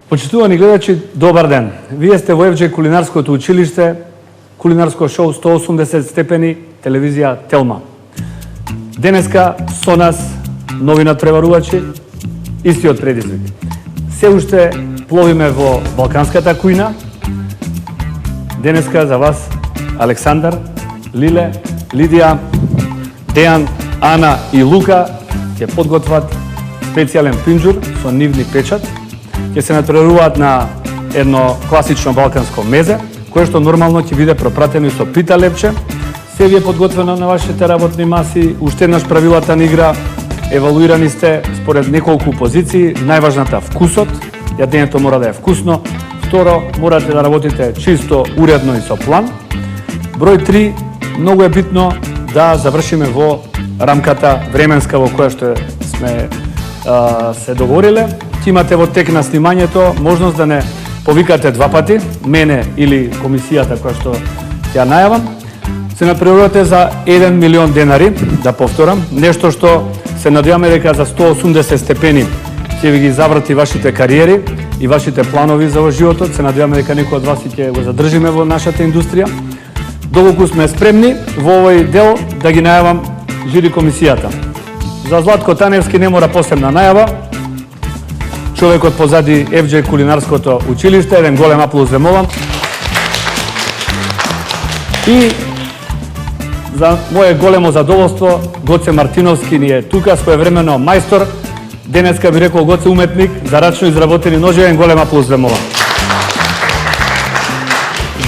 Почитувани гледачи, добар ден. Вие сте во FJ Кулинарското училиште, кулинарско шоу 180 степени, телевизија Телма. Денеска со нас нови натпреварувачи, истиот предизвик. Се уште пловиме во балканската кујна. Денеска за вас Александар, Лиле, Лидија, Дејан, Ана и Лука ќе подготват специјален пинџур со нивни печат. Ќе се натпреваруваат на едно класично балканско мезе, кое што нормално ќе биде пропратено и со пита лепче. Се ви е подготвено на вашите работни маси, уште еднаш правилата на игра, евалуирани сте според неколку позиции, најважната вкусот, јадењето мора да е вкусно. Второ, морате да работите чисто, уредно и со план. Број 3, многу е битно да завршиме во рамката временска во која што сме се договориле. Ти имате во тек на снимањето можност да не повикате два пати, мене или комисијата која што ја најавам. Се натпреварувате за 1 милион денари, да повторам, нешто што се надеваме дека за 180 степени ќе ви ги заврти вашите кариери и вашите планови за во животот. Се надеваме дека некој од вас ќе го задржиме во нашата индустрија. Доколку сме спремни во овој дел да ги најавам жири комисијата. За Златко Таневски не мора посебна најава. Човекот позади FJ Кулинарското училиште, еден голем аплауз ве молам. И за моје големо задоволство, Гоце Мартиновски ни е тука, своевремено мајстор. Денеска би рекол Гоце уметник за рачно изработени ножи, еден голем аплауз ве молам.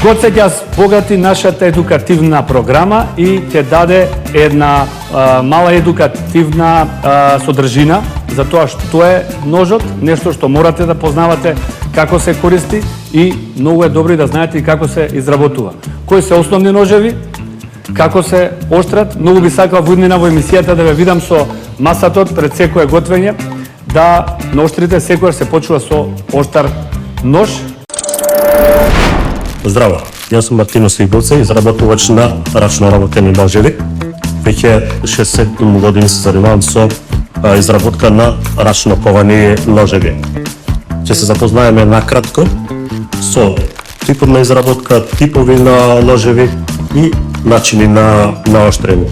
Гоце ќе збогати нашата едукативна програма и ќе даде една мала едукативна содржина за тоа што е ножот, нешто што морате да познавате како се користи и многу е добро да знаете и како се изработува. Кои се основни ножеви, како сеоштрат. Многу би сакал во иднина во емисијата да ве видам со масатот пред секое готвење, да наоштрите секојаш се почува со оштар нож. Здраво, јас сум Мартиновски Гоце, изработувач на рачно работени ножеви. Веќе 6-7 години се занимавам со изработка на рачно ковани ножеви. Ќе се запознаеме накратко со типот на изработка, типови на ножеви и начини на оштрење.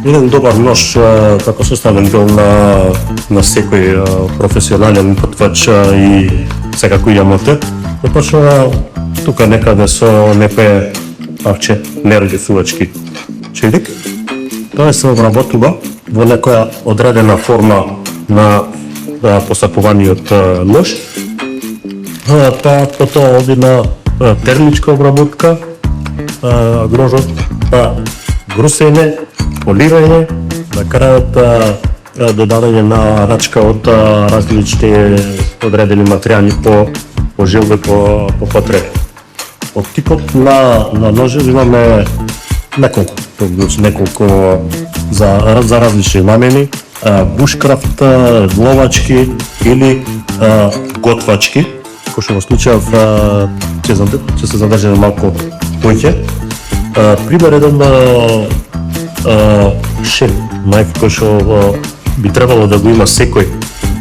Еден добар нож како составен дел на секој професионален готвач и секако и аматер, почнува тука некаде со некое парче неродисувачки челик. Тоа се обработува во некоја одредена форма на посапуваниот нож. Тоа потоа оди на термичка обработка, грожот, грусење, полирање, на крајот додавање на рачка од различни одредени материјали по желба по потреба. Од типот на ножи имаме неколку за различни намени, бушкрафт, ловачки или готвачки, кој што во случајов ќе се задржи малку поќе. Пример еден шеф, кој што би требало да го има секој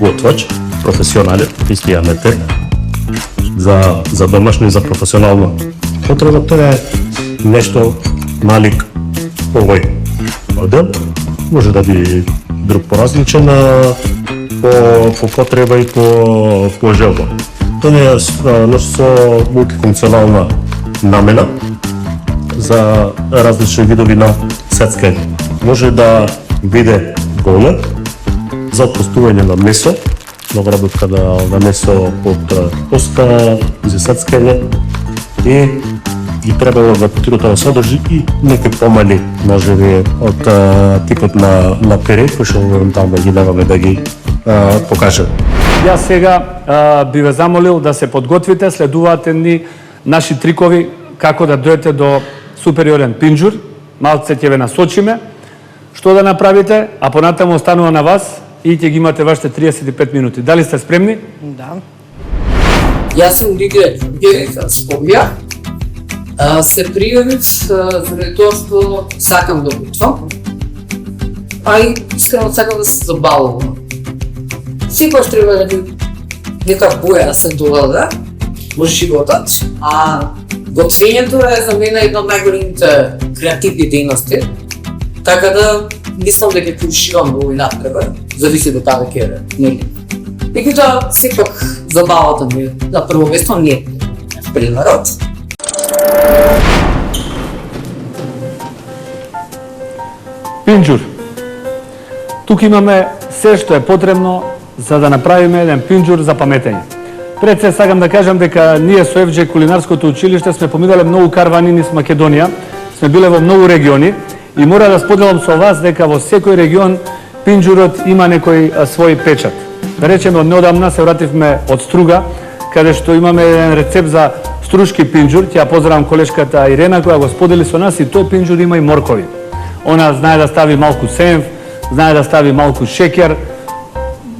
готвач, професионален, исти аматер, за домашно и за професионално потреба. Тоа е нешто налик овој модел. Може да би друг поразличен по потреба и по желба. Тоа е нож со мултифункционална намена за различни видови на сецкање. Може да биде голем за отпустување на месо, на обработка на месо од коска, за сецкање и требало да потирото да содржи и некои помали ножеви од типот на пере, кои што евентуално ги даваме да ги покажем. Јас сега би ве замолил да се подготвите, следуваате ни наши трикови како да дојдете до супериорен пинџур. Малце ќе ве насочиме што да направите, а понатаму останува на вас и ќе ги имате вашите 35 минути. Дали сте спремни? Да. Јас сум Герика Спомја. Се пријавив заради тоа што сакам да готвам, а и искрено сакам да се забавувам. Секојаш треба да нека боја се додаде во животот, а готвењето е за мене една од најголемите креативни дејности, така да мислам дека ќе ушивам во овој натпревар, зависи до таа дека е, нели. Меѓутоа, сепак забавата ми е на прво место, не е примерот. Пинџур. Тук имаме се што е потребно за да направиме еден пинџур за паметење. Пред се сакам да кажам дека ние со FJ Кулинарското училиште сме поминале многу карвани низ Македонија, сме биле во многу региони и мора да споделам со вас дека во секој регион пинџурот има некој свој печат. Да речеме, од неодамна се вративме од Струга, каде што имаме еден рецепт за струшки пинџур. Ќе ја поздравам колешката Ирена која го сподели со нас, и тој пинџур има и моркови. Она знае да стави малку сенф, знае да стави малку шеќер.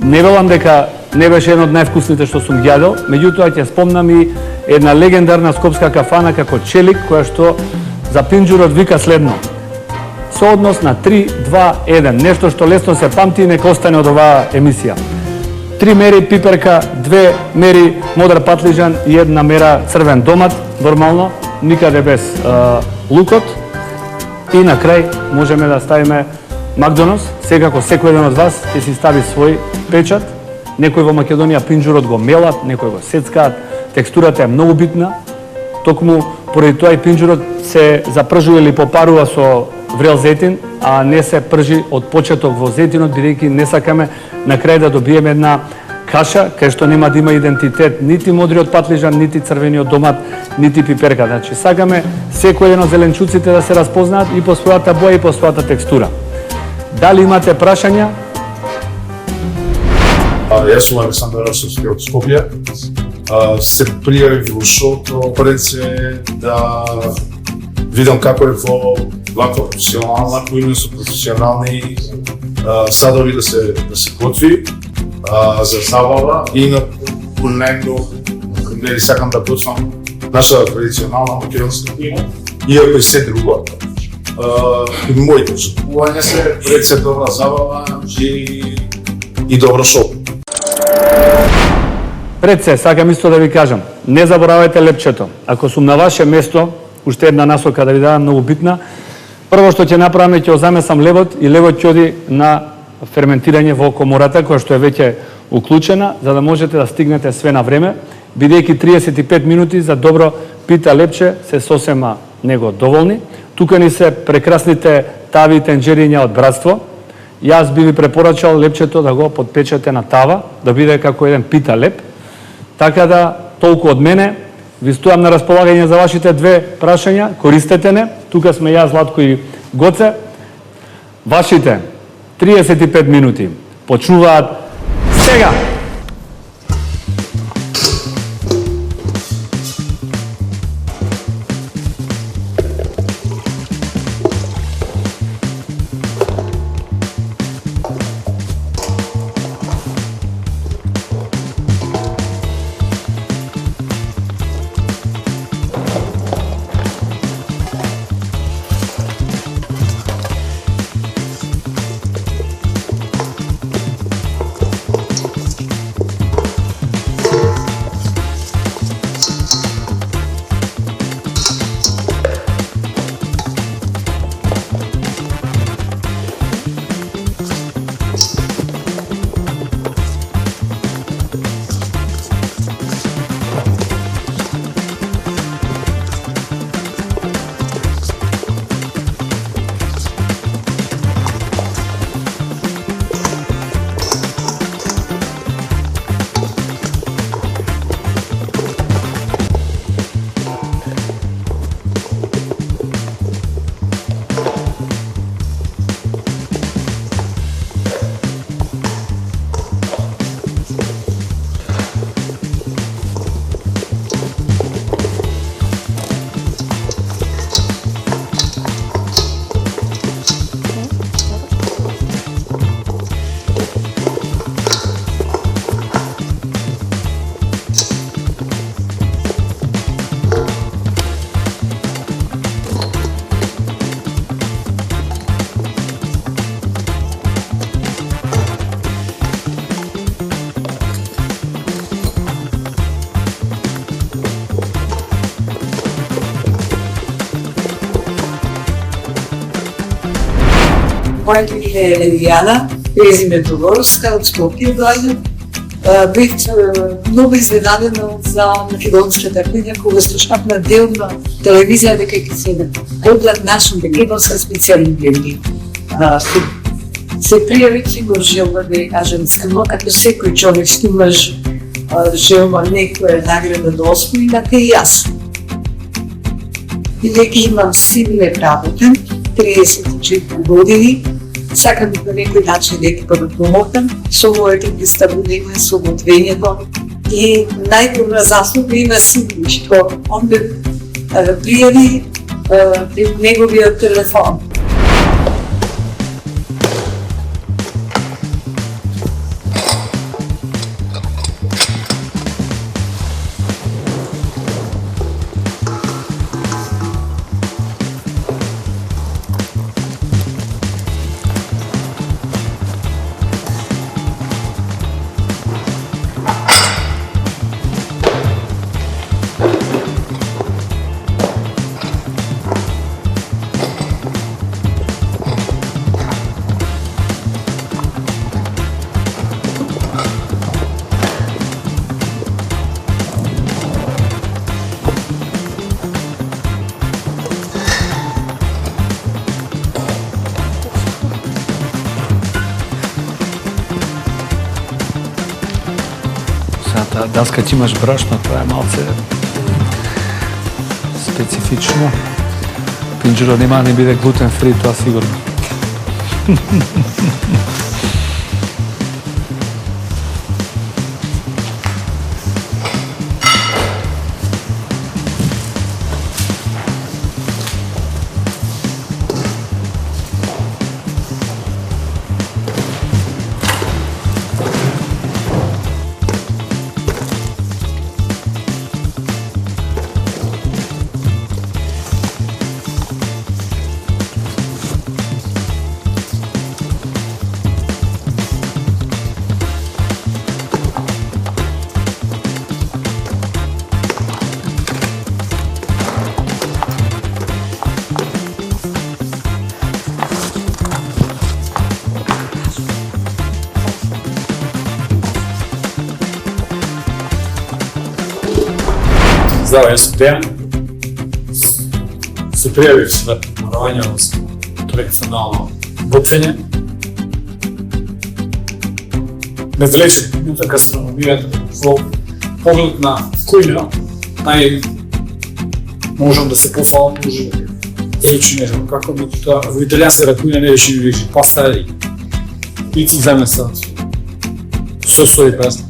Не велам дека не беше едно од највкусните што сум јадел, меѓутоа ќе спомнам и една легендарна скопска кафана како Челик, која што за пинџурот вика следно: сооднос на 3-2-1, нешто што лесно се памти и нека остане од оваа емисија. 3 мери пиперка, 2 мери модар патлижан и 1 мера црвен домат, нормално, никаде без лукот. И на крај можеме да ставиме Макдоналдс. Секако секој еден од вас ќе си стави свој печат. Некој во Македонија пинџурот го мелат, некој го сецкаат. Текстурата е многу битна. Токму поради тоа и пинџурот се запржува или попарува со врел зетин, а не се пржи од почеток во зетинот, бидејќи не сакаме на крај да добиеме една каша кај што нема да има идентитет нити модриот патлижан, нити црвениот домат, нити пиперка. Значи сакаме секој еден од зеленчуците да се разпознаат и по својата боја и по својата текстура. Дали имате прашања? Јас сум Александар Расовски од Скопје. Се пријавив во шоуто пред се да видам како е во ваква професионална кујна со професионални садови да се готви за забава и на кулинарно, нели сакам да готвам наша традиционална македонска кујна, иако и се друго. Моите очекувања се пред се добра забава и добро шоу. Пред се, сакам исто да ви кажам, не заборавајте лепчето. Ако сум на ваше место, уште една насока да ви дадам многу битна, прво што ќе направиме, ќе замесам левот и левот ќе оди на ферментирање во комората, која што е веќе уклучена, за да можете да стигнете све на време, бидејќи 35 минути за добро пита лепче се сосема него доволни. Тука ни се прекрасните тави и тенџериња од Братство. Јас би ви препорачал лепчето да го подпечете на тава, да биде како еден пита леп. Така да, толку од мене, ви стојам на располагање за вашите две прашања, користете не. Тука сме јас, Златко и Гоце. Вашите 35 минути почнуваат сега. Моето име е Лилијана, презимето Воровска, од Скопје доаѓам. Бев многу изненадена за македонската кујна кога слушнав на дел на телевизија дека ќе се оглед нашим македонска специјалитети. Се пријавих и го желба да кажам искрено, како секој човек што имаш желба некоја награда да освои, така и јас. И дека имам силен работен, 34 години, сакам на некој начин дека да помогнам со моето представување, со готвењето и најдобра заслуга има син што он ме пријави неговиот телефон. Таа даска ќе имаш брашно, тоа е малце специфично. Пинџурот нема да биде глутен фри, тоа сигурно. Здраво, јас сум Дејан. Се пријавив на предавање од традиционално готвење. Ме влече гастрономијата во поглед на кујна. Можам да се пофалам, може да речи нешто, како меѓутоа во италијанската кујна не речи паста и пици замеса со сој паста.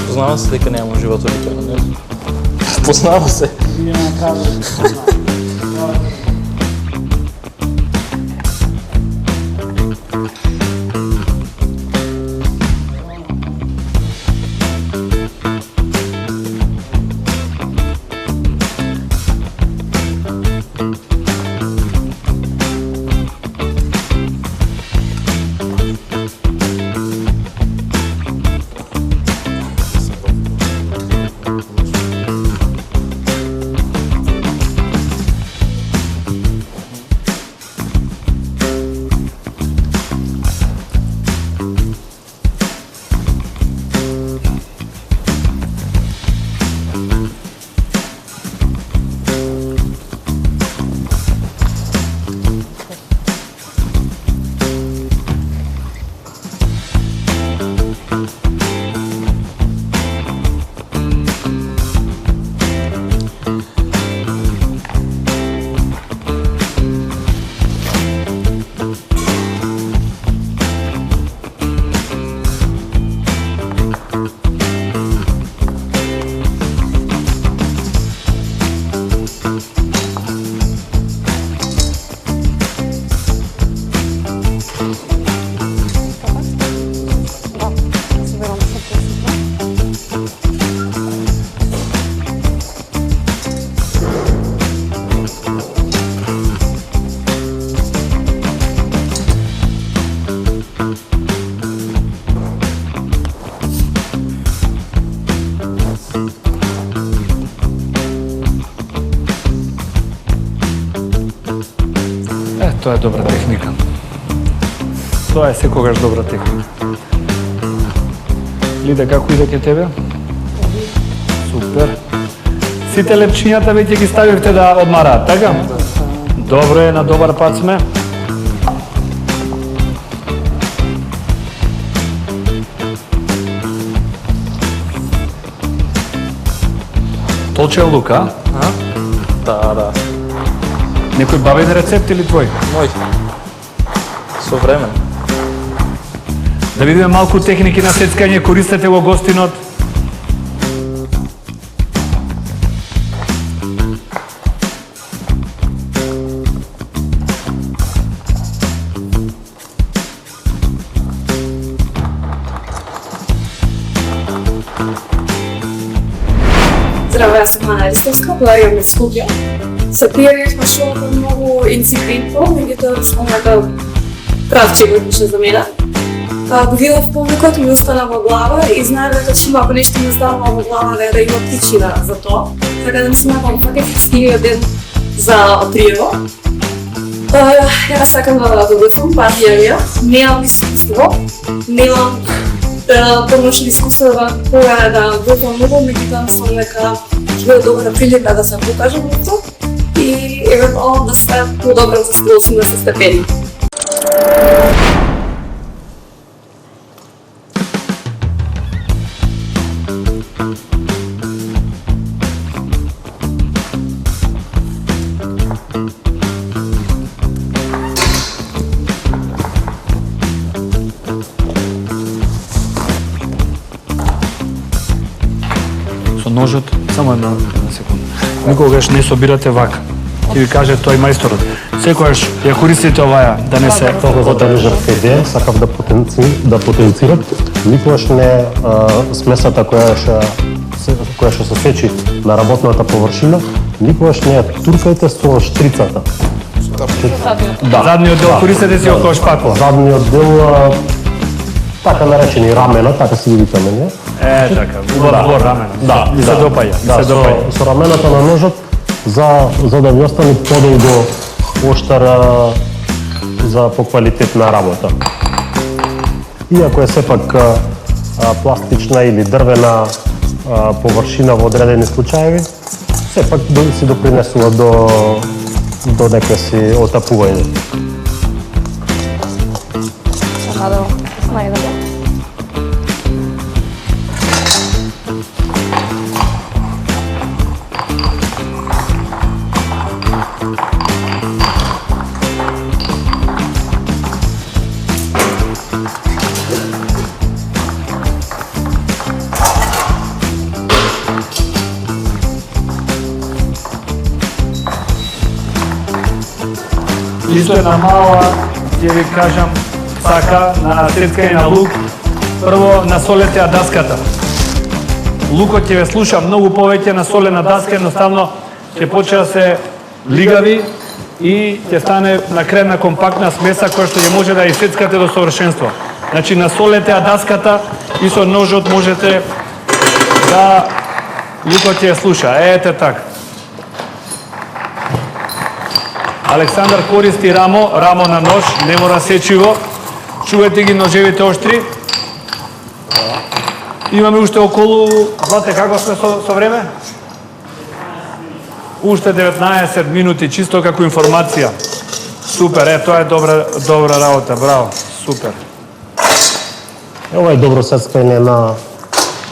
Познава се дека немам живот од тоа, не? Познава се. Тоа е добра техника. Тоа е секогаш добра техника. Лида, како иде ке тебе? Супер. Сите лепчињата веќе ги ставивте да одмараат, така? Добро е, на добар пат сме. Толче лук, а? Да. Некој бабин рецепт или твој? Мој. Со време. Да видиме малку техники на сецкање, користете го гостинот. Здраво, јас сум Ана Ристовска, полагам од Скопје. Се пријавив на шоуто многу инцидентно, меѓутоа спомната правче го беше за мене. Го видов повикот, ми остана во глава и знаев дека точно ако нешто ми останува во глава да има причина за тоа. Така да ми сматам фактичкиот ден за пријава. Јас сакам да додатам пар јавија. Немам искуство, немам помошни искуства кога да готвам многу, меѓутоа мислам дека ќе биде добра прилика да се покажам во и евентуално да се подобрам за 180 степени. Ножот, само една секунда. Никогаш не собирате вака. Ќе ви каже тој мајсторот. Секогаш ја користите оваа, да не се Тоа го тренажерска идеја, сакав да потенцирам. Никогаш не смесата која што се сечи на работната површина, никогаш не ја туркајте со штрицата. Задниот дел користете си околу шпакла. Задниот дел, така наречени рамена, така си ги викаме, не? Така, во рамена. Да, ми се допаѓа, ми се допаѓа. Со рамената на ножот за да ви остане подолго оштар за поквалитетна работа. Иако е сепак пластична или дрвена површина во одредени случаеви, сепак си допринесува до некој си отапување. Исто една мала, ќе ви кажам, сака на сецкање на лук. Прво насолете ја даската. Лукот ќе ве слуша многу повеќе на солена даска, едноставно ќе почне да се лигави и ќе стане на крај компактна смеса која што ќе може да ја исецкате до совршенство. Значи насолете ја даската и со ножот можете да лукот ќе ја слуша. Ете така. Александар користи рамо на нож, не мора сечиво. Чувате ги ножевите оштри. Имаме уште околу, знате како сме со време? Уште 19 минути, чисто како информација. Супер, тоа е добра работа, браво, супер. Ова е добро сецкање на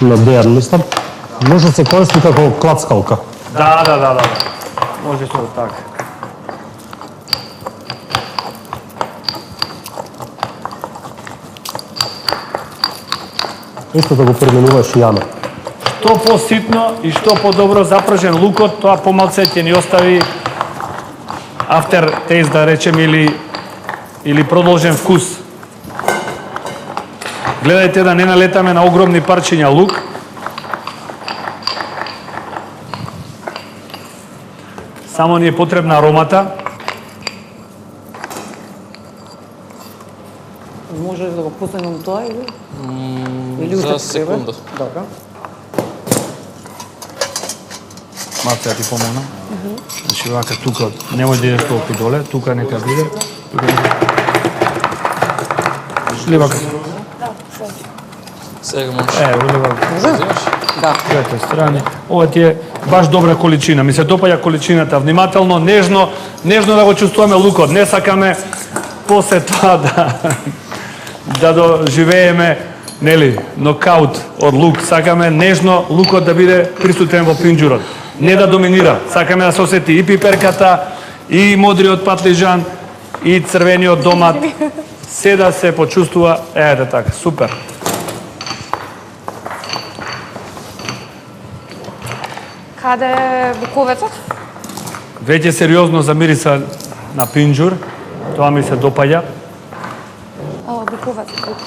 дејан, мислам. Може се користи како клацкалка. Да. Може со така. Исто да го применуваш и јана. Што поситно и што подобро запржен лукот, тоа помалце ќе ни остави after taste, да речем, или продолжен вкус. Гледајте да не налетаме на огромни парчиња лук. Само ни е потребна аромата. Може да го пуснем тоа или? За секунда. Добро. Малце ја ти помогна. Значи вака тука, немој да идеш толку доле, тука нека биде. Или вака. Сега можеш. Или вака. Да. Двете страни. Ова ти е баш добра количина. Ми се допаѓа количината. Внимателно, нежно да го чувствуваме лукот. Не сакаме после тоа да доживееме, нели, нокаут од лук. Сакаме нежно лукот да биде присутен во пинџурот. Не да доминира. Сакаме да се осети и пиперката, и модриот патлижан, и црвениот домат. Се да се почувствува, така, супер. Каде е буковецот? Веќе сериозно замириса на пинџур. Тоа ми се допаѓа. Буковецот.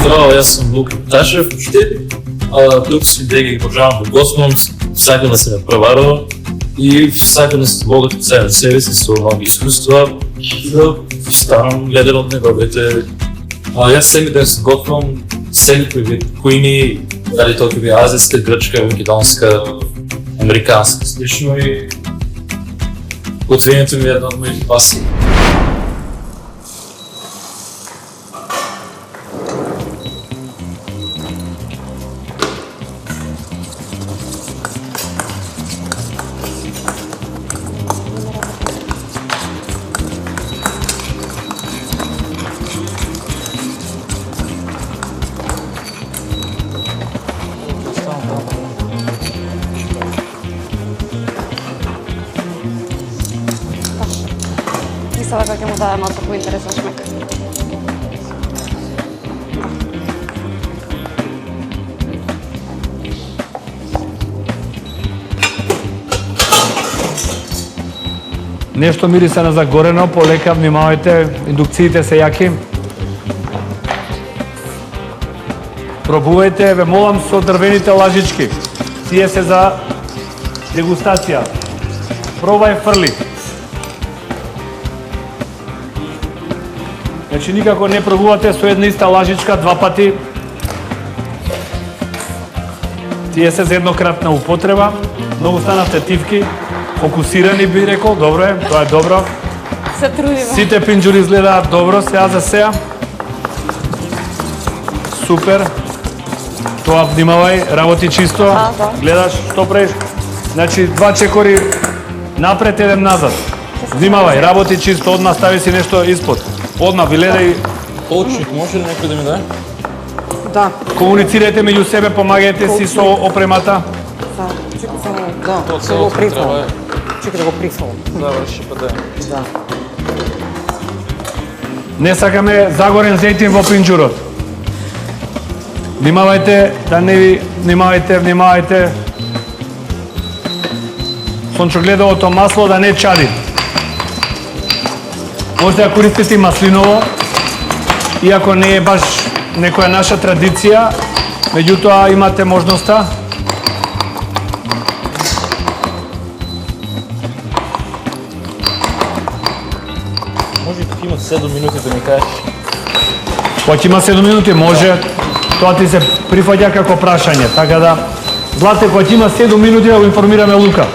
Здраво, јас сум Лука Ташев, учител. Тук си да ги продолжавам во Готвам, сакам да се напреварувам и сакам да се богат цел себе си со нови искуства и да станам лидер од неговите. Јас сега да се готвам секој вид кујни, дали тоа ќе биде азијска, грчка, македонска, американска, слично и готвењето ми е една од моите пасии. Мислела дека ќе му даде малку поинтересен шмек. Нешто мириса на загорено, полека внимавајте, индукциите се јаки. Пробувајте, ве молам, со дрвените лажички. Тие се за дегустација. Пробај, фрли. Значи никако не пробувате со една иста лажичка два пати. Тие се за еднократна употреба. Многу станавте тивки, фокусирани би рекол, добро е, тоа е добро. Се трудиме. Сите пинџури изгледаат добро, сега за сеа. Супер. Тоа внимавај, работи чисто. Да. Гледаш што правиш. Значи два чекори напред, еден назад. Внимавај, работи чисто, одма стави си нешто испод. Одма биледај. Толчник може ли некој да ми даде? Да. Комуницирајте меѓу себе, помагајте си со опремата. Чекай само, да. Тоа Се го целото прифрам. треба Чекай да го прифрам. заврши па да. Да. Не сакаме загорен зејтин во пинџурот. Внимавајте да не ви внимавајте. Сончогледовото масло да не чади. Може да користите и маслиново, иако не е баш некоја наша традиција, меѓутоа имате можноста. Може тук има 7 минути да ми кажеш. Кога ќе има 7 минути, може, тоа ти се прифаќа како прашање, така да, Злате, кога ќе има 7 минути да го информираме Лука.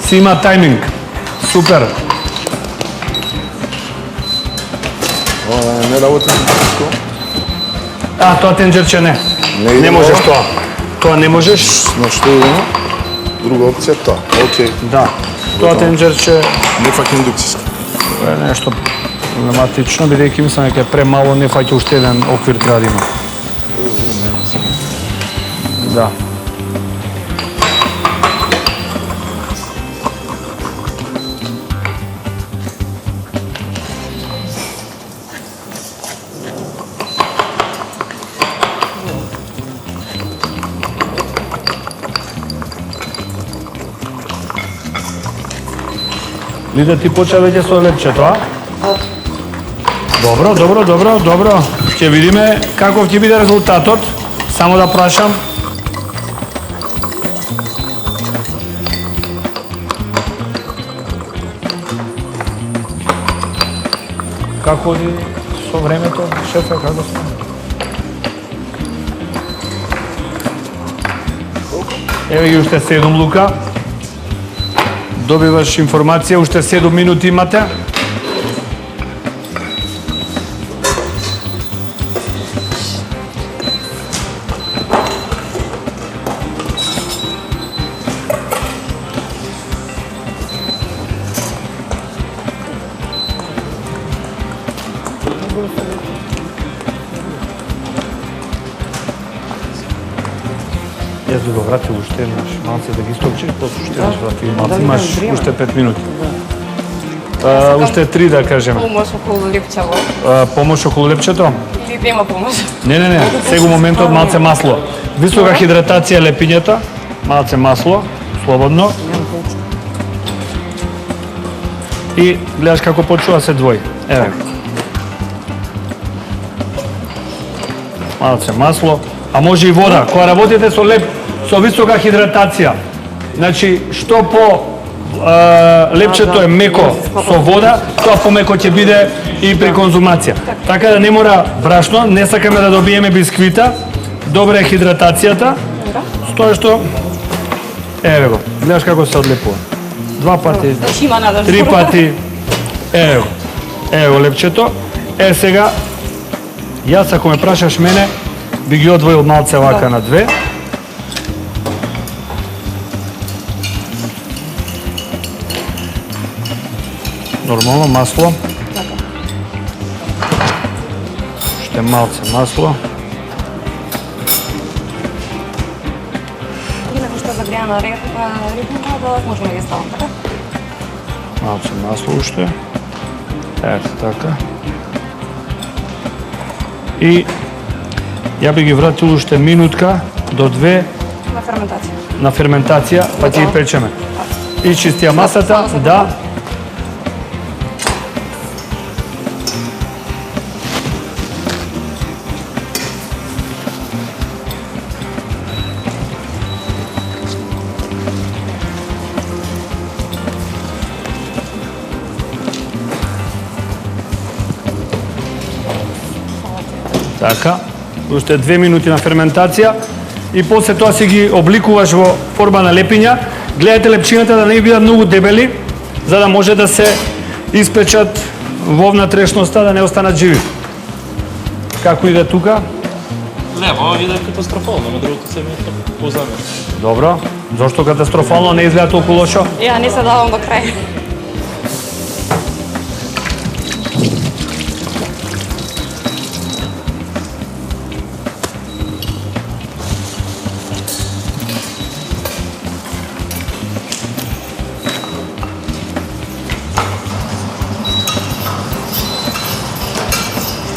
Си има тајминг. Супер. Не работи со Тоа тенџерче не. иде Не можеш ова? тоа. Тоа не можеш. На што идемо? Друга опција тоа. Океј. Да. Тоа тенџерче Не фаќа индукцијска. е нешто проблематично, бидејќи мислам дека е премало, не фаќа уште еден оквир треба да има. Да. Лида, ти почна веќе со лепчето, а? Добро. Ќе видиме каков ќе биде резултатот. Само да прашам. Како оди со времето, шефе, како се? Еве ги уште 7 Лука. Добиваш информација, уште 7 минути имате. Јас би го вратил уште еднаш, малце да ги стопчиш, после уште еднаш врати малце. Имаш уште 5 минути. Уште 3 да кажеме. Помош околу лепчево. Помош околу лепчето? Или нема помош? Не. Сега моментот малце масло. Висока хидратација лепињата, малце масло, слободно. И гледаш како почува се двои. Еве. Малце масло, а може и вода. Кога работите со леп, со висока хидратација, значи што по лепчето е меко со вода, тоа помеко ќе биде и при конзумација. Така да не мора брашно, не сакаме да добиеме бисквита, добра е хидратацијата, тоа што еве го, гледаш како се одлепува. 2 пати, 3 пати, еве го лепчето. Сега, јас ако ме прашаш мене, би ги одвоил малце вака на 2. Нормално масло. Уште малце масло. И некој што загреана рибника, да можеме да ги ставам така. Малце масло уште. Ето така. И ја би ги вратил уште минутка до 2 на ферментација, па ќе ги печеме. И чистија масата, да. Така, уште 2 минути на ферментација и после тоа си ги обликуваш во форма на лепиња. Гледате лепчината да не бидат многу дебели, за да може да се испечат во внатрешноста, да не останат живи. Како иде тука? Лево иде катастрофално, на другото се ми позаме. Добро. Зошто катастрофално не изгледа толку лошо? Ја не се давам до крај.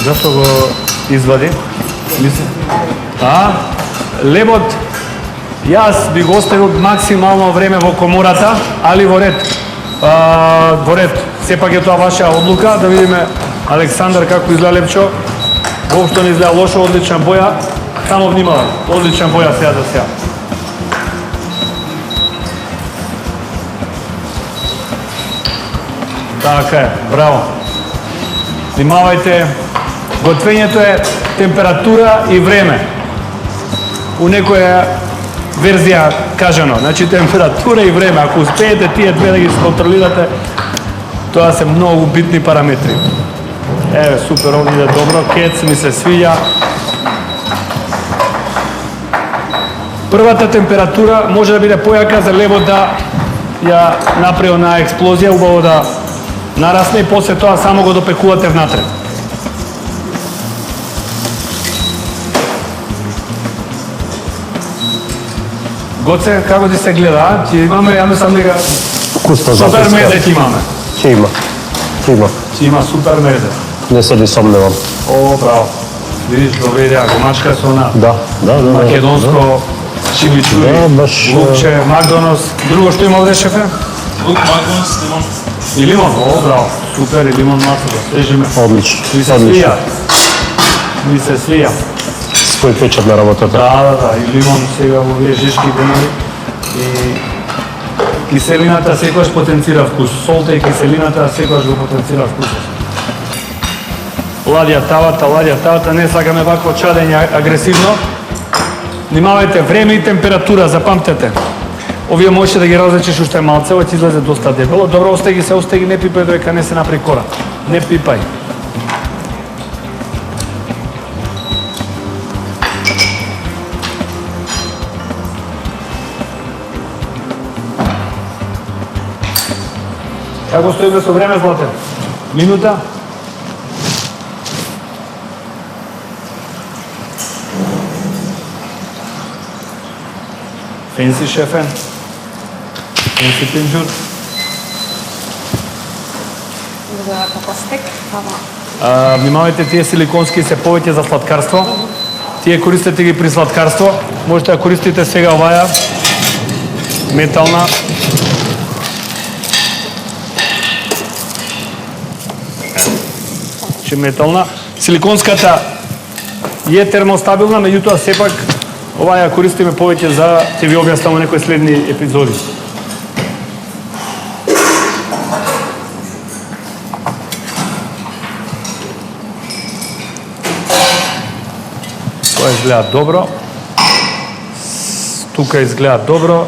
Зашто го извади? Лебот, јас би го оставил максимално време во комората, али во ред. Во ред. Сепак е тоа ваша одлука, да видиме Александар како изгледа лепчо. Воопшто не изгледа лошо, одлична боја. Само внимавај, одлична боја сега за сега. Така е, браво. Внимавајте. Готвењето е температура и време. У некоја верзија кажано, значи температура и време. Ако успеете тие две да ги сконтролирате, тоа се многу битни параметри. Еве, супер, овде иде добро, кец ми се свиѓа. Првата температура може да биде појака за лебот да ја направи на експлозија, убаво да нарасне и после тоа само го допекувате внатре. Гоце, како ти се гледа, а? Ти имаме, ја мислам дека супер меде ти имаме. Ќе има. Ти има супер меде. Не се ли сомневам. О, браво. Видиш, доведеа гомачка со на Да. македонско чимичури, лукче, Макдоналдс. Друго што има овде, шефе? Лук, Макдоналдс, лимон. И лимон, о, браво. Супер, и лимон масата. Стежиме. Одлично. Ми се свија. Кој печат на работата. Да, и лимон сега во овие жешки денови. И киселината секогаш потенцира вкус. Солта и киселината секогаш го потенцира вкусот. Ладја тавата, не сакаме вакво чадење агресивно. Внимавајте, време и температура, запамтете. Овие можеше да ги различиш уште малце, ова ќе излезе доста дебело. Добро, остај ги, не пипај додека не се направи корак. Не пипај. Како стоиме со време, Златен? Минута? Фенси шефен. Фенси пинџур. За костек, Внимавајте, тие силиконски се повеќе за сладкарство. Тие користете ги при сладкарство. Можете да користите сега оваа метална. Метална. Силиконската е термостабилна, меѓутоа сепак ова ја користиме повеќе за, ќе ви објаснам во некои следни епизоди. Тоа изгледа добро. Тука изгледа добро.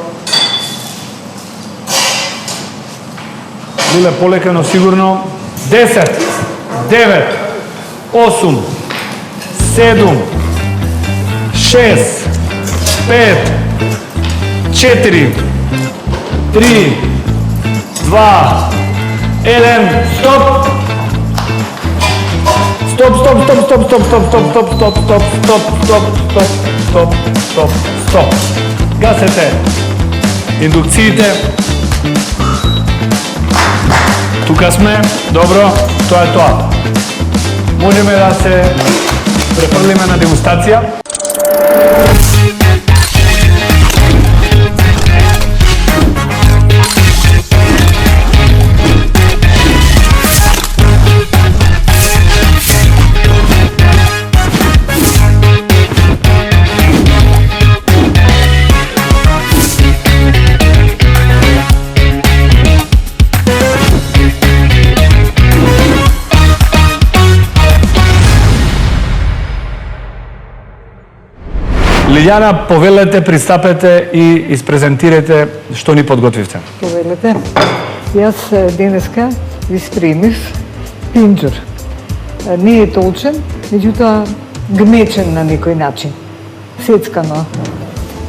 Биле полека, но сигурно 10, 9, 8, 7, 6, 5, 4, 3, 2, 1, стоп! Стоп, стоп, стоп, стоп, стоп, стоп, стоп, стоп, стоп, стоп, стоп, стоп, стоп, стоп, стоп, стоп. Гасете индукциите. Тука сме, добро, тоа е тоа. Можеме да се префрлиме на дегустација. Лилјана, повелете, пристапете и испрезентирате што ни подготвивте. Повелете. Јас денеска ви спремив пинџур. Не е толчен, меѓутоа гмечен на некој начин. Сецкано.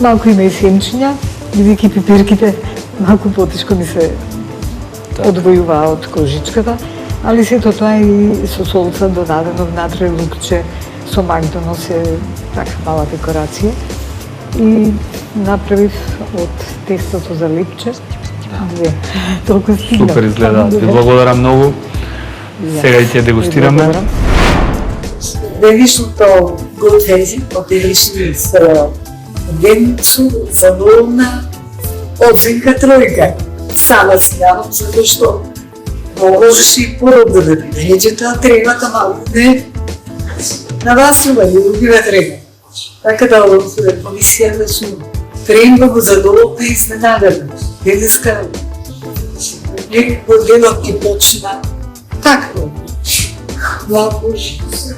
Малку има и семчиња, бидејќи пипирките малку потешко ни се одвојуваа од кожичката, али сето тоа и со солца додадено внатре лукче, со мак доносе така мала декорација и направив од тестото за лепче. Толку стигна. Супер изгледа. Ви благодарам многу. Сега и ќе дегустираме. Делишното готвење, делишни с денцу, задоволна, оценка тројка. Сама си јавам, затоа што можеш и породно да биде. Еđeta требата малку не на вас има и другиве треба. Така да во комисијата сум премногу задоволна и изненадена. Денеска некако денот ги почна така. Малку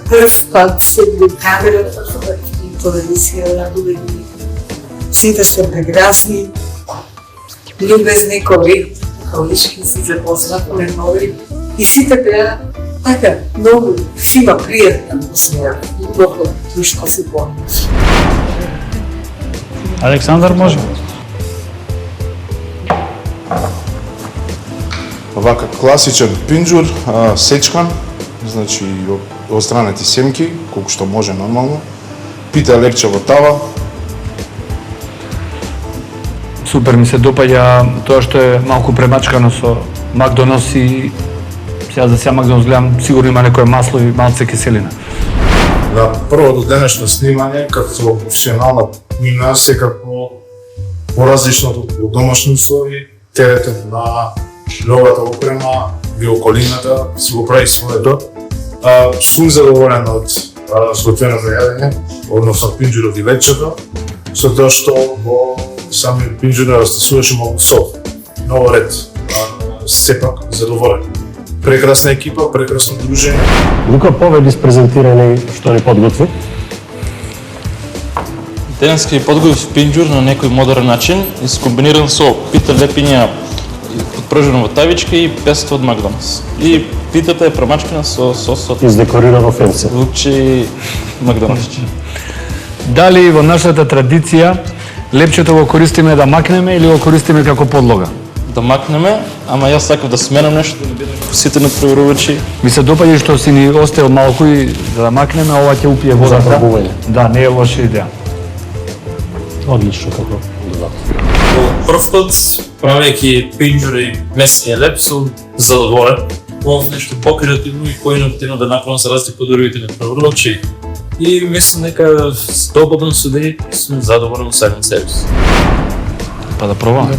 прв пат се глед камерата, и телевизија радовени. Сите се прекрасни, љубезни, колишки се запознавме нови и сите беа така, многу фина, пријатна атмосфера, многу друштво се понес. Александар, може? Вака класичен пинџур, сечкан, значи остранети семки, колку што може нормално. Пите лепче во тава. Супер, ми се допаѓа тоа што е малку премачкано со Макдоналдс и сега за сега Макдоналдс гледам, сигурно има некое масло и малце киселина. На првото денешно снимање, като професионална мина, секако поразличното од домашни услови, теретот на новата опрема и околината си го прави своето. Сум задоволен од сготвеното јадење, односно пинџурот и лепчето, со тоа што во самиот пинџур растасуваше малку сол. Ново ред, сепак задоволен. Прекрасна екипа, прекрасно дружење. Лука, повеќе испрезентирање што ни подготви. Денеска ја подготвив пинџур на некој модерен начин, искомбиниран со пита лепиња подпржено во тавичка и песто од Макдоналдс. И питата е промачкана со сос од Издекорирано фенси. лукче и Макдоналдс. Дали во нашата традиција лепчето го користиме да макнеме или го користиме како подлога? Да макнеме, ама јас сакав да сменам нешто, да не бидам вкусите на преварувачи. Ми се допаѓа што си ни оставил малку и за да макнеме, ова ќе упие водата. За пробување. Да, не е лоша идеја. Одлично како додаток. Прв пат, правејќи пинџур и месниот леп, сум задоволен. Мов нешто покреативно и поинновативно да направам за разлика од другите преварувачи. И мислам дека добавно со ден сум задоволен со самиот себе си. Па да пробаме.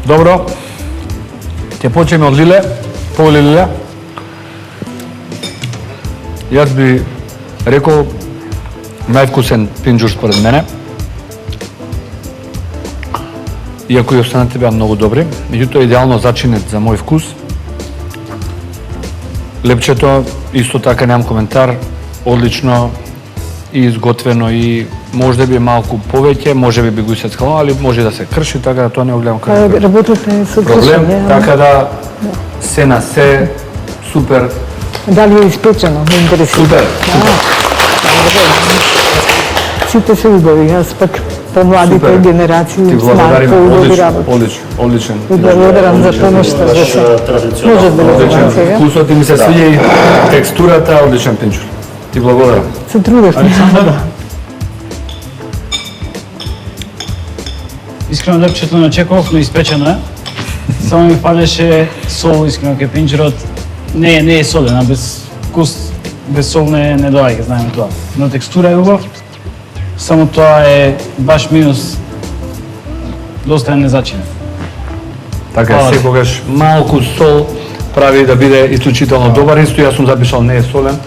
Добро. Ќе почнеме од Лиле. Повели Лиле. Јас би рекол највкусен пинџур според мене. Иако и останатите беа многу добри, меѓутоа идеално зачинет за мој вкус. Лепчето исто така немам коментар, одлично и изготвено и може би малку повеќе, може би го исецкало, али може да се крши, така да тоа не го гледам како Работите со проблем, кршење. така да се на се супер. Дали е испечено, ме интересува. Супер. Сите се убави, јас пак помладите Супер. генерации Ти знаат благодарим, поубави одлично, работи. одлично, одличен. И благодарам за тоа нешто да се може да го Одличен. знам сега. Вкусот ти ми се свиѓа и текстурата, одличен пинџур. Ти благодарам. Се трудев. Александр, искрено лепчето не очекував, но испечено е. Само ми фалеше сол, искрено кај пинџурот. Не е солен, а без вкус, без сол не доаѓа, знаеме тоа. Но текстура е убав, само тоа е баш минус, доста е незачинен. Така Фала. секогаш малку сол прави да биде исклучително добар. Исто јас сум запишал не е солен.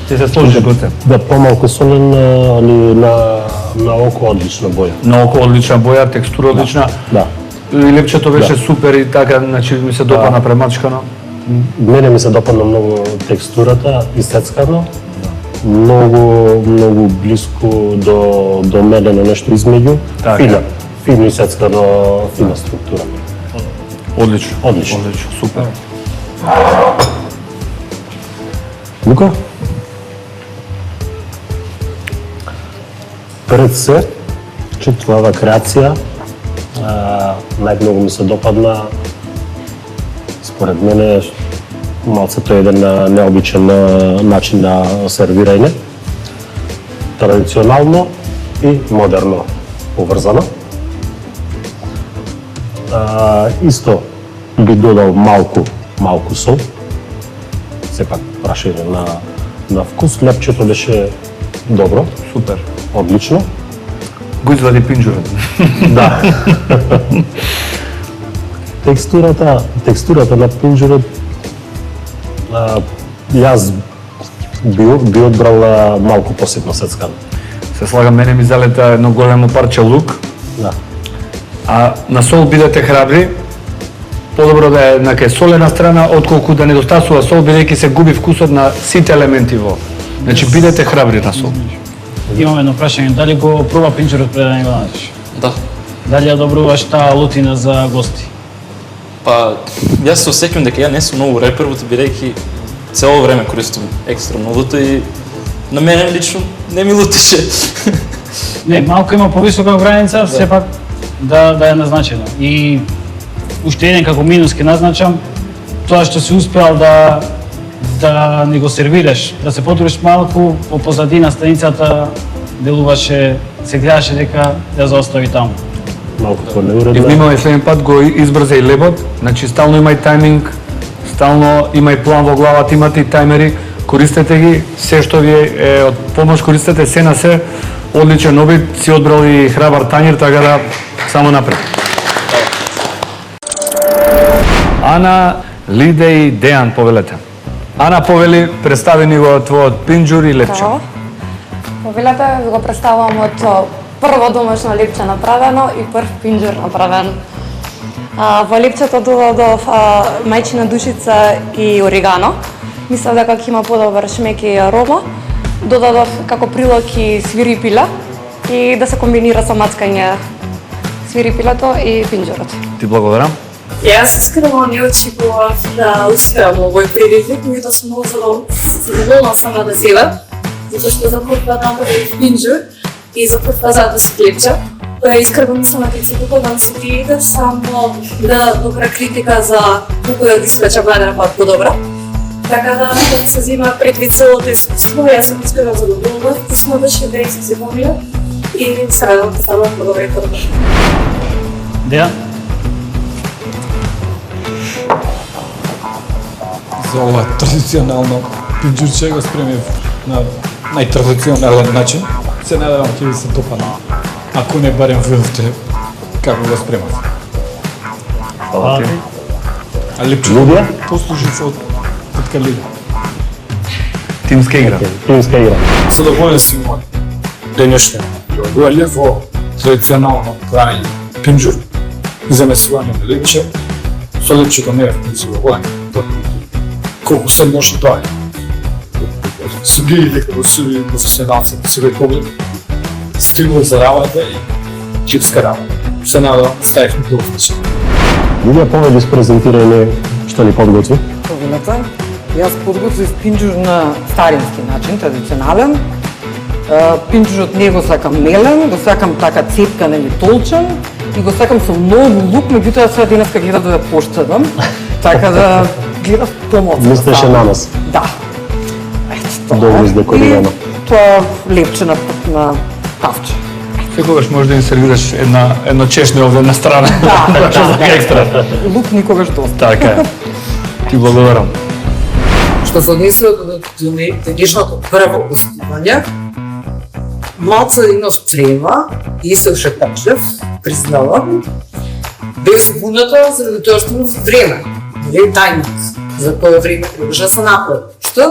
Ќе се сложи го те. Да, помалку солен, али на око одлична боја. На око одлична боја, текстура одлична. Да. И лепчето беше супер и така, значи ми се допадна премачкано. Мене ми се допадна многу текстурата, исцецкано. Многу блиску до медено нешто измеѓу. Така. Фино исцецкано, фина структура. Одлично. Одлично. Одлично, супер. Лука? Пред се, че твојава креација најмногу ми се допадна. Според мене, малце тој еден необичен начин на сервирање. Традиционално и модерно поврзано. Исто би додал малку сол. Сепак праширен на вкус. Лепчето беше добро, Супер. одлично. Го извади пинџурот. Да. Текстурата на пинџурот јас би одбрал малку поситно сецкано. Се слагам, мене ми залета едно големо парче лук, Да. а на сол бидете храбри. Подобро да е на кај солена страна, отколку да недостасува сол, бидејќи се губи вкусот на сите елементи во. Значи бидете храбри на сол. Имам едно прашање, дали го проба пинџурот пред да не го наđеш? Да. Дали ја добруваш таа лутина за гости? Па, јас се осеќам дека ја не сум многу реперот, бидејќи цело време користам екстра лута и на мене лично не ми лутеше. Не, малку има повисока граница, сепак да е назначено. И уште еден како минус ќе назначам, тоа што си успеал да ни го сервираш, да се потрудиш малку, по позадина станицата делуваше, се гледаше дека ја заостави таму. Малку И понеуредно. внимавај следен пат го избрза и лебот, значи стално имај тајминг, стално имај план во главата, имате и тајмери, користете ги, се што ви е од помош користете, се на се, одличен обид, си одбрал и храбар тањер, така да само напред. Ана, Лиде и Дејан повелете. Ана повели, представи ни го твојот пинџур и лепче. Право. Повелете ви го представувам од прво домашно лепче направено и прв пинџур направен. Во лепчето додадов мајчина душица и орегано. Мислев дека ќе има подобар шмек и арома. Додадов како прилог и свирипиле и да се комбинира со мацкање свирипилето и пинџурот. Ти благодарам. Јас искрено не очекував да успеам овој предизвик, меѓутоа сум многу задоволна сама да себе, затоа што за прв пат направив пинџур и за прв пат задо си лепче. Искрено мислам дека ќе попадам се идеите, само да добра критика за колку да испеча бадера пат подобра. Така да се зема предвид целото искуство, јас сум искрено задоволна и сматаш дека се запомнила и се радам да ставам подобра и подобра. Дејан? За ова традиционално пинџурче го спремив на најтрадиционален начин. Се надевам ќе ви се допадне. Ако не барем видовте како го спремав. Фала ти. А лепче Лудија? послужив од тетка Лида. Тимска игра. Тимска игра. Задоволен сум од денешниот доаѓа во традиционално правење пинџур, замесување на лепче, со лепчето не е функционално, колку се може да е. Судии дека го суди професионалци на себе поглед, стигнал за работа и чипска работа. Се надавам да ставихме до офиси. Лидија повеќе презентирање што ни подготви. Повелете, јас подготвив пинџур на старински начин, традиционален. Пинџурот не го сакам мелен, го сакам така цепкан или толчен и го сакам со многу лук, меѓутоа сега денеска гледав да поштедам, така да гледав помоцно. Мислеше на нас. Да. Ето тоа. Добро издекорирано. И тоа лепче на тавче. Секогаш може да им сервираш едно чешме овде на страна. Да, екстра. Лук никогаш доста. Така е. Ти благодарам. Што се однесува до денешното прво гостување, малце имав трема и се ушетачлев, признавам. Бев збуната заради тоа што имав време, нели тајминг за кое време требаше да се направи. Што?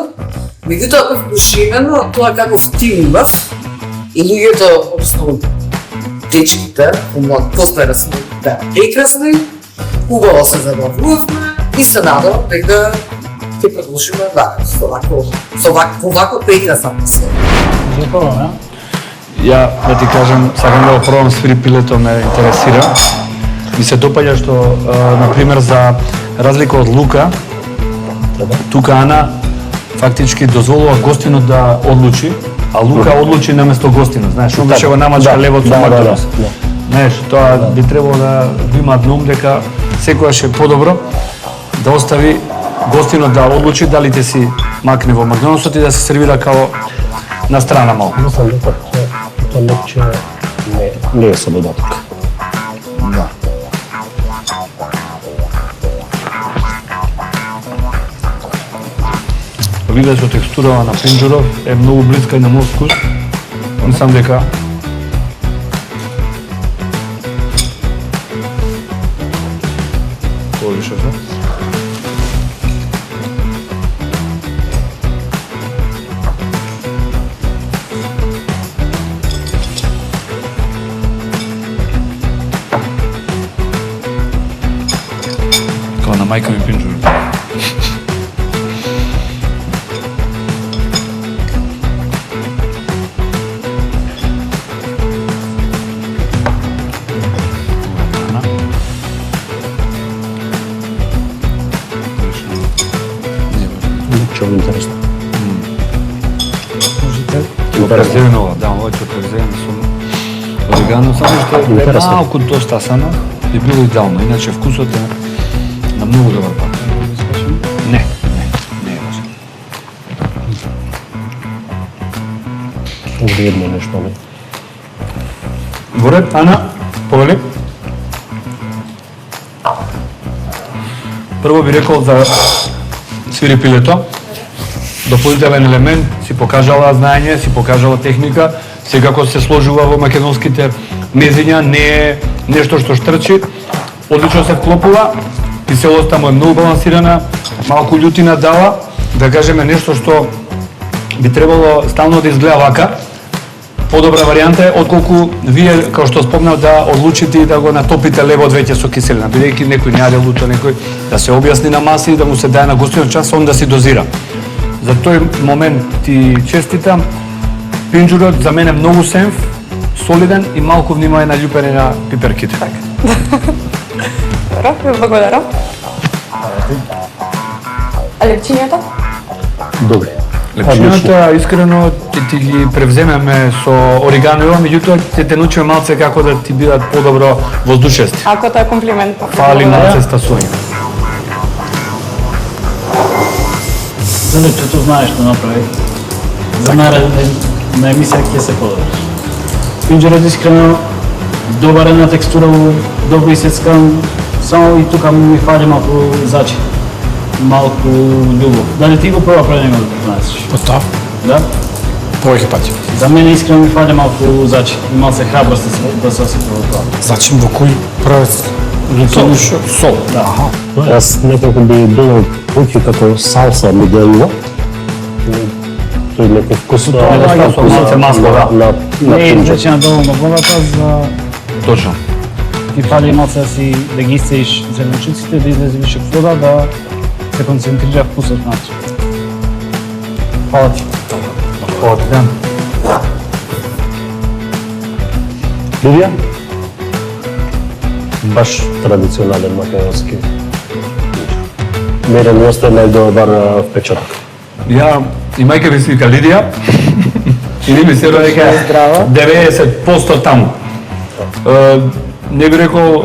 Меѓутоа бев душевено од тоа каков тим имав и луѓето, односно дечките, постара се беа прекрасни, убаво се забавувавме и се надам дека ќе продолжиме со овако прекрасна атмосфера. Запомнам, Ја да ти кажам, сакам да го пробам свирипилето, ме интересира. Ми се допаѓа што, например, за разлика од Лука, тука Ана фактички дозволува гостинот да одлучи, а Лука одлучи наместо гостинот. Знаеш, он беше го намачка левот со мактинот. Знаеш, тоа би требало да има дном дека секогаш е подобро да остави гостинот да одлучи дали ќе си макне во Макдоналдсот и да се сервира као на страна малку. Мислам дека тоа лепче не е со додаток. Да. Виде со текстурава на пинџуров е многу блиска и на мој вкус. Мислам дека повише се. Као на мајка ми пинџур. интересно. Превземено, да, ова ќе превземе со орегано, само што е Интересно. малку достасано, би било идеално, иначе вкусот е на многу добар пат. Не е важно. Овде едно нешто, не? Во ред, Ана, повели? Прво би рекол за свири пилето, дополнителен елемент, си покажала знаење, си покажала техника, секако се сложува во македонските мезиња, не е нешто што штрчи, одлично се вклопува, писелоста му е многу балансирана, малку љутина дава, да кажеме нешто што би требало стално да изгледа вака, подобра варијанта е отколку вие, како што спомнав, да одлучите и да го натопите лебот веќе со киселина, бидејќи некој не јаде луто, некој да се објасни на маси и да му се даде на гостинот час, он да си дозира. За тој момент ти честитам. Пинџурот за мене многу сенф, солиден и малку внимание на љупење на пиперките. Добро, ви благодарам. А лепчињата? Добре. Лепчињата, искрено, ти ги превземеме со орегано, меѓутоа ќе те научиме малце како да ти бидат подобро воздушести. Ако тоа е комплимент. Фали малце стасување. За лепчето знаеш што направи. За на емисија ќе се подобриш. Пинџурот искрено добар е на текстура, добро исецкан, само и тука ми фали малку зачи. Малку љубов. Дали ти го проба пред него да понесеш? Да, Да? повеќе пати. За мене искрено ми фали малку зачи. И малце храброст да се осети во тоа. Значи во кој правец? Сол. Да. Јас некако би додал повеќе како салса ми делува. Тој некој вкус Тоа е со малце масло, да. Не е изречена доволно богата за Точно. ти фали малце да ги исцедиш зеленчуците, да излезе више вода, да се концентрира вкусот на тоа. Фала ти. Лидија? Баш традиционален македонски. Мене ми остае најдобар впечаток. Ја, имајќи ми свика Лидија, или ми се дека 90% таму. Не би рекол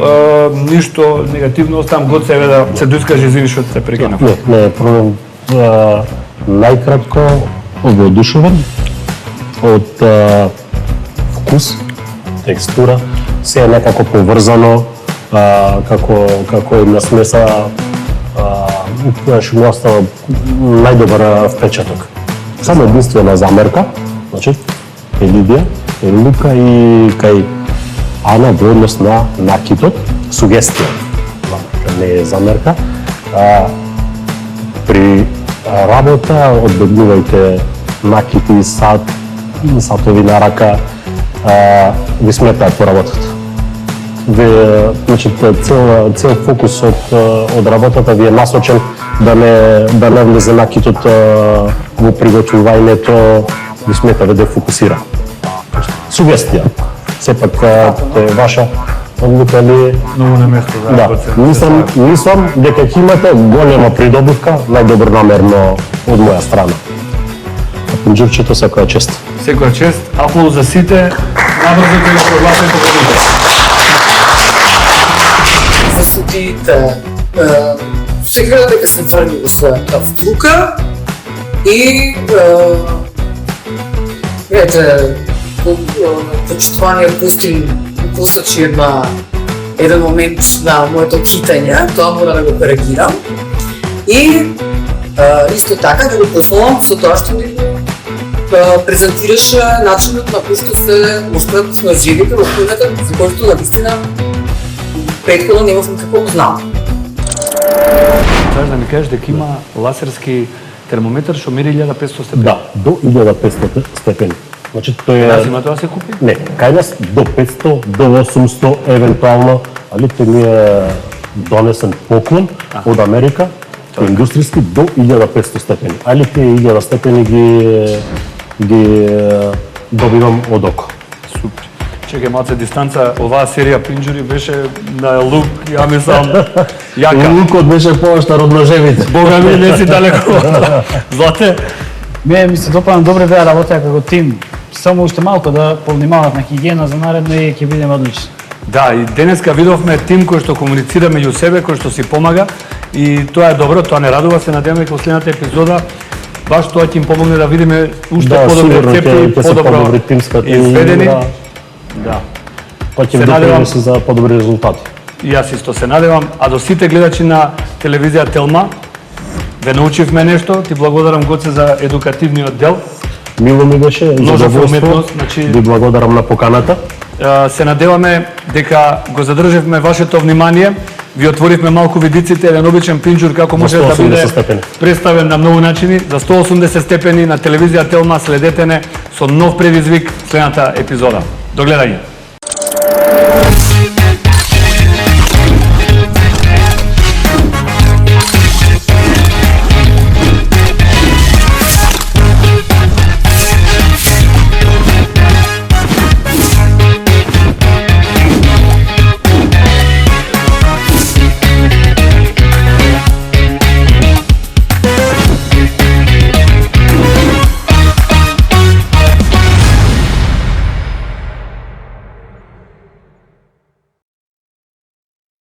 ништо негативно, оставам год себе да се доискаже, извини што те прекинав. Не, проблем. Најкратко, воодушевен од вкус, текстура, се е некако поврзано, како една смеса, што ми остава најдобар впечаток. Само единствена замерка, значи, е Лидија, е Лука и кај Ана во однос на накитот, сугестија, не е замерка. При работа одбегнувајте накити и сатови на рака, ви сметаат по работата. Значи, цел фокус од работата ви е насочен да не влезе накитот во приготвувањето, ви смета да фокусира. Сугестија. Сепак тоа е ваша одлука ли? Многу на место за Да, мислам дека ќе имате голема придобивка, најдобронамерно од моја страна. Пинџурчето секоја чест. Секоја чест, аплауз за сите, набрзо ќе го прогласим победител. За судиите, се гледа дека се врни во својата вклука и ете, почитување посочи еден момент на моето китање, тоа мора да го коригирам. И исто така да го пофолам со тоа што ми презентираше начинот на кој што се успеат снаживите во кујната, за којто навистина претходно немав никако знам. Сакаш да ми кажеш дека има лазерски термометар што мери 1500 степени? Да, до 1500 степени. Значи тој Нас има тоа се купи? Не, кај нас до 500, до 800 евентуално, али тој ми е донесен поклон од Америка, индустријски до 1500 степени. Али тие 1000 степени ги добивам од око. Супер. Чекај малце дистанца, оваа серија пинџури беше на лук, ја мислам, јака. Лукот беше поштар од ножевите. Бога ми, не си далеко. Злате? Мене ми се допаѓа добре да работеа како тим. Само уште малку да повнимават на хигиена за наредно и ќе бидеме одлични. Да, и денеска видовме тим кој што комуницира меѓу себе, кој што си помага и тоа е добро, тоа не радува, се надеваме дека во следната епизода баш тоа ќе им помогне да видиме уште подобри рецепти, подобро изведени. Да. Па ќе допринесе за подобри резултати. И јас исто се надевам, а до сите гледачи на телевизија Телма, ве научивме нешто, ти благодарам Гоце за едукативниот дел. Мило ми беше, задоволство, значи ви благодарам на поканата. Се надеваме дека го задрживме вашето внимание, ви отворивме малку видиците, еден обичен пинџур како може да биде представен на многу начини, за 180 степени на телевизија Телма, следете не со нов предизвик следната епизода. До гледање.